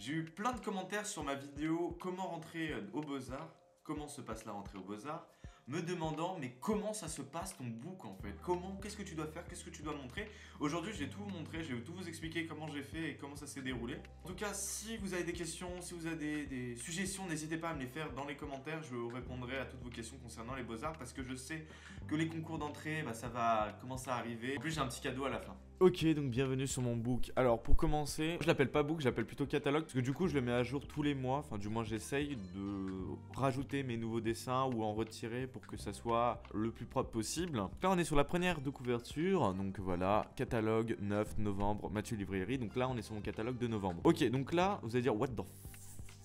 J'ai eu plein de commentaires sur ma vidéo comment rentrer aux Beaux-Arts, comment se passe la rentrée aux Beaux-Arts, me demandant mais comment ça se passe ton book en fait, qu'est-ce que tu dois faire, qu'est-ce que tu dois montrer. Aujourd'hui je vais tout vous montrer, je vais tout vous expliquer comment j'ai fait et comment ça s'est déroulé. En tout cas si vous avez des questions, si vous avez des suggestions, n'hésitez pas à me les faire dans les commentaires, je vous répondrai à toutes vos questions concernant les Beaux-Arts parce que je sais que les concours d'entrée, ça va commencer à arriver. En plus j'ai un petit cadeau à la fin. Ok, donc bienvenue sur mon book. Alors pour commencer, je l'appelle pas book, je l'appelle plutôt catalogue parce que du coup je le mets à jour tous les mois, enfin du moins j'essaye de rajouter mes nouveaux dessins ou en retirer pour que ça soit le plus propre possible. Là on est sur la première de couverture, donc voilà, catalogue 9 novembre, Mathieu Librairie, donc là on est sur mon catalogue de novembre. Ok, donc là vous allez dire what the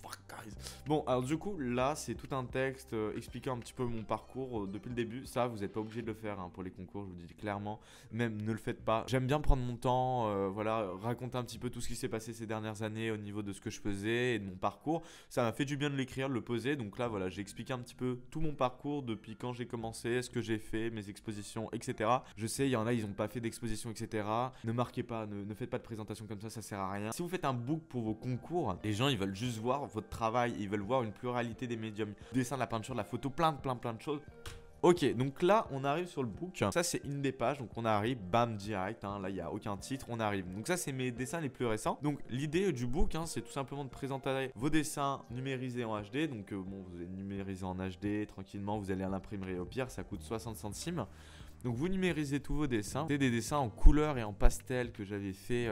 fuck guys. Bon alors du coup là c'est tout un texte expliquant un petit peu mon parcours depuis le début. Ça vous n'êtes pas obligé de le faire pour les concours, je vous dis clairement, même ne le faites pas. J'aime bien prendre mon temps, voilà, raconter un petit peu tout ce qui s'est passé ces dernières années au niveau de ce que je faisais et de mon parcours. Ça m'a fait du bien de l'écrire, de le poser, donc là voilà, j'ai expliqué un petit peu tout mon parcours depuis quand j'ai commencé, ce que j'ai fait, mes expositions, etc. Je sais, il y en a, ils n'ont pas fait d'exposition, etc. Ne marquez pas, ne faites pas de présentation comme ça sert à rien. Si vous faites un book pour vos concours, les gens ils veulent juste voir votre travail, ils veulent voir une pluralité des médiums, du dessin, de la peinture, de la photo, plein de choses. Ok, donc là, on arrive sur le book. Ça, c'est une des pages. Donc, on arrive, bam, direct. Là, il n'y a aucun titre. On arrive. Donc, ça, c'est mes dessins les plus récents. Donc, l'idée du book, c'est tout simplement de présenter vos dessins numérisés en HD. Donc, bon, vous allez numériser en HD tranquillement. Vous allez à l'imprimerie au pire. Ça coûte 60 centimes. Donc vous numérisez tous vos dessins. C'était des dessins en couleur et en pastel que j'avais fait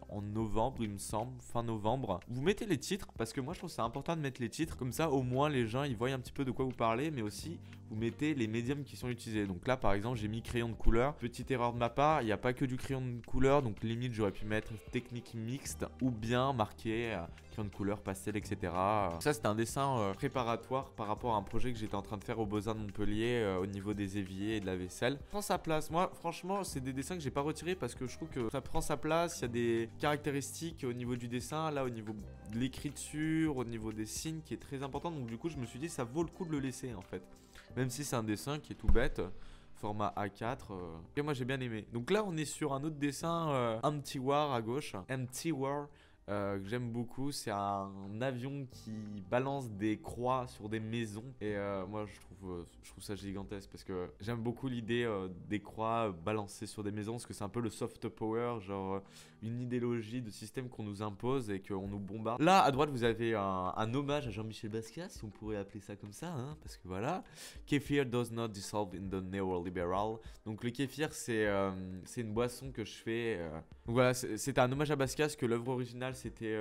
en novembre, il me semble, fin novembre. Vous mettez les titres parce que moi je trouve c'est important de mettre les titres. Comme ça au moins les gens ils voient un petit peu de quoi vous parlez, mais aussi vous mettez les médiums qui sont utilisés. Donc là par exemple j'ai mis crayon de couleur. Petite erreur de ma part, il n'y a pas que du crayon de couleur. Donc limite j'aurais pu mettre technique mixte ou bien marquer crayon de couleur, pastel, etc. Ça c'était un dessin préparatoire par rapport à un projet que j'étais en train de faire au Beaux-Arts de Montpellier au niveau des éviers et de la vaisselle. Prend sa place. Moi, franchement, c'est des dessins que j'ai pas retirés parce que je trouve que ça prend sa place. Il y a des caractéristiques au niveau du dessin, là, au niveau de l'écriture, au niveau des signes qui est très important. Donc, du coup, je me suis dit, ça vaut le coup de le laisser en fait. Même si c'est un dessin qui est tout bête, format A4. Et moi, j'ai bien aimé. Donc là, on est sur un autre dessin, Empty War à gauche. Empty War. Que j'aime beaucoup, c'est un avion qui balance des croix sur des maisons et moi je trouve ça gigantesque parce que j'aime beaucoup l'idée des croix balancées sur des maisons parce que c'est un peu le soft power, genre une idéologie de système qu'on nous impose et qu'on nous bombarde. Là à droite vous avez un hommage à Jean-Michel Basquiat, si on pourrait appeler ça comme ça, parce que voilà, Kefir does not dissolve in the neoliberal. Donc le kéfir c'est une boisson que je fais. Donc voilà, c'était un hommage à Basquiat parce que l'œuvre originale c'était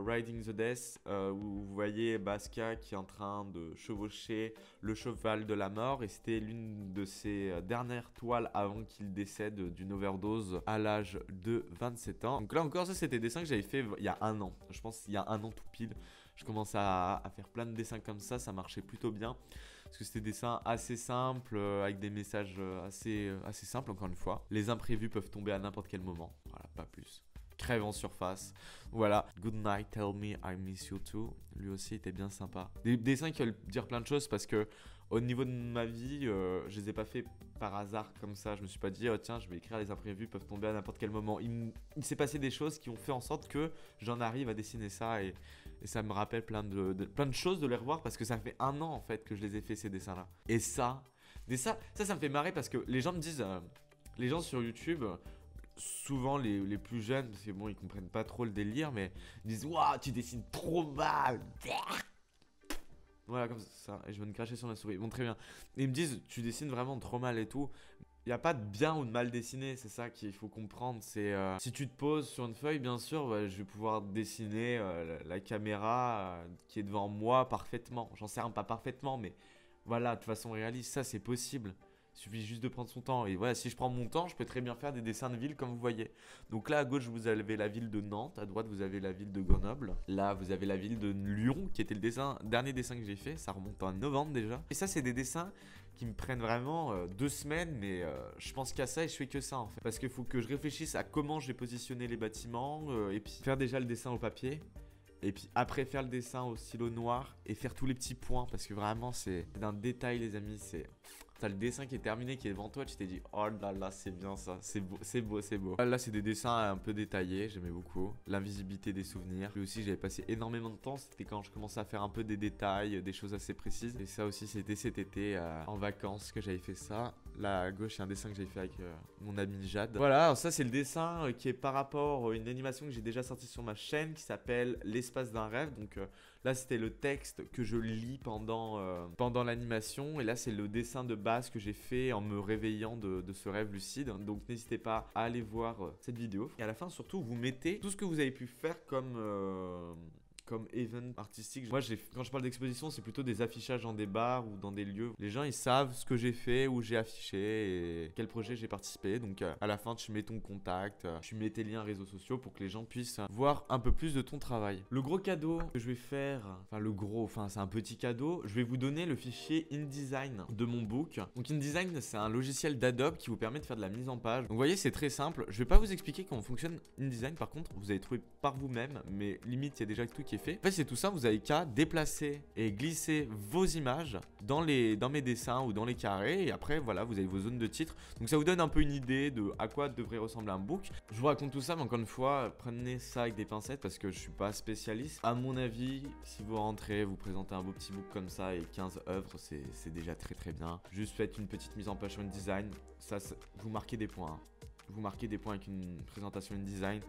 Riding the Death, où vous voyez Basquiat qui est en train de chevaucher le cheval de la mort et c'était l'une de ses dernières toiles avant qu'il décède d'une overdose à l'âge de 27 ans. Donc là encore ça c'était des dessins que j'avais fait il y a un an, je pense il y a un an tout pile. Je commençais à faire plein de dessins comme ça marchait plutôt bien parce que c'était des dessins assez simples avec des messages assez simples encore une fois. Les imprévus peuvent tomber à n'importe quel moment, voilà, pas plus. Crève en surface. Voilà. Good night, tell me I miss you too. Lui aussi était bien sympa. Des dessins qui veulent dire plein de choses parce que au niveau de ma vie, je les ai pas fait par hasard comme ça. Je me suis pas dit, oh, tiens, je vais écrire les imprévus, peuvent tomber à n'importe quel moment. Il s'est passé des choses qui ont fait en sorte que j'en arrive à dessiner ça et ça me rappelle plein de choses de les revoir parce que ça fait un an en fait que je les ai fait ces dessins-là. Et ça me fait marrer parce que les gens me disent, les gens sur YouTube. Souvent les plus jeunes, parce que bon ils comprennent pas trop le délire, mais ils disent waouh tu dessines trop mal. Voilà comme ça, et je vais me cracher sur la souris. Bon très bien. Et ils me disent tu dessines vraiment trop mal et tout. Il n'y a pas de bien ou de mal dessiné, c'est ça qu'il faut comprendre. C'est si tu te poses sur une feuille, bien sûr, je vais pouvoir dessiner la caméra qui est devant moi parfaitement. J'en sais rien, pas parfaitement, mais voilà, de façon réaliste, ça c'est possible. Il suffit juste de prendre son temps. Et voilà, si je prends mon temps, je peux très bien faire des dessins de ville comme vous voyez. Donc là, à gauche, vous avez la ville de Nantes. À droite, vous avez la ville de Grenoble. Là, vous avez la ville de Lyon, qui était le dernier dessin que j'ai fait. Ça remonte en novembre déjà. Et ça, c'est des dessins qui me prennent vraiment 2 semaines. Mais je pense qu'à ça et je fais que ça en fait. Parce qu'il faut que je réfléchisse à comment je vais positionner les bâtiments. Et puis faire déjà le dessin au papier. Et puis après faire le dessin au stylo noir. Et faire tous les petits points. Parce que vraiment, c'est d'un détail les amis. t'as le dessin qui est terminé, qui est devant toi, tu t'es dit oh là là, c'est bien ça, c'est beau, c'est beau, c'est beau. Là, c'est des dessins un peu détaillés, j'aimais beaucoup. L'invisibilité des souvenirs. Lui aussi, j'avais passé énormément de temps, c'était quand je commençais à faire un peu des détails, des choses assez précises. Et ça aussi, c'était cet été en vacances que j'avais fait ça. Là à gauche, c'est un dessin que j'avais fait avec mon ami Jade. Voilà, alors ça c'est le dessin qui est par rapport à une animation que j'ai déjà sortie sur ma chaîne qui s'appelle L'espace d'un rêve. Donc là c'était le texte que je lis pendant l'animation. Et là c'est le dessin de base que j'ai fait en me réveillant de ce rêve lucide. Donc n'hésitez pas à aller voir cette vidéo. Et à la fin surtout, vous mettez tout ce que vous avez pu faire comme event artistique. Moi, quand je parle d'exposition, c'est plutôt des affichages dans des bars ou dans des lieux. Les gens, ils savent ce que j'ai fait, où j'ai affiché et quel projet j'ai participé. Donc, à la fin, tu mets ton contact, tu mets tes liens réseaux sociaux pour que les gens puissent voir un peu plus de ton travail. Le gros cadeau que je vais faire, c'est un petit cadeau. Je vais vous donner le fichier InDesign de mon book. Donc, InDesign, c'est un logiciel d'Adobe qui vous permet de faire de la mise en page. Donc, vous voyez, c'est très simple. Je vais pas vous expliquer comment fonctionne InDesign. Par contre, vous allez trouver par vous-même, mais limite, il y a déjà tout qui est fait. En fait, c'est tout ça, vous avez qu'à déplacer et glisser vos images dans mes dessins ou dans les carrés. Et après, voilà, vous avez vos zones de titre. Donc ça vous donne un peu une idée de à quoi devrait ressembler un book. Je vous raconte tout ça, mais encore une fois, prenez ça avec des pincettes parce que je suis pas spécialiste. À mon avis, si vous rentrez, vous présentez un beau petit book comme ça et 15 œuvres, c'est déjà très très bien. Juste faites une petite mise en page sur InDesign. Ça, vous marquez des points. Vous marquez des points avec une présentation InDesign.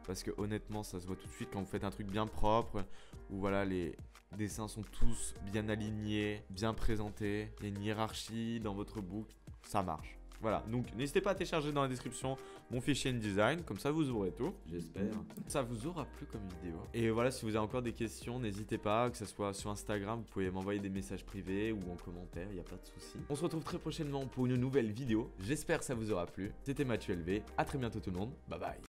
Parce que honnêtement, ça se voit tout de suite quand vous faites un truc bien propre, où voilà, les dessins sont tous bien alignés, bien présentés, il y a une hiérarchie dans votre book, ça marche. Voilà, donc n'hésitez pas à télécharger dans la description mon fichier InDesign, comme ça vous aurez tout, j'espère. Ça vous aura plu comme vidéo. Et voilà, si vous avez encore des questions, n'hésitez pas, que ce soit sur Instagram, vous pouvez m'envoyer des messages privés ou en commentaire, il n'y a pas de souci. On se retrouve très prochainement pour une nouvelle vidéo, j'espère que ça vous aura plu. C'était Mathieu LV, à très bientôt tout le monde, bye bye.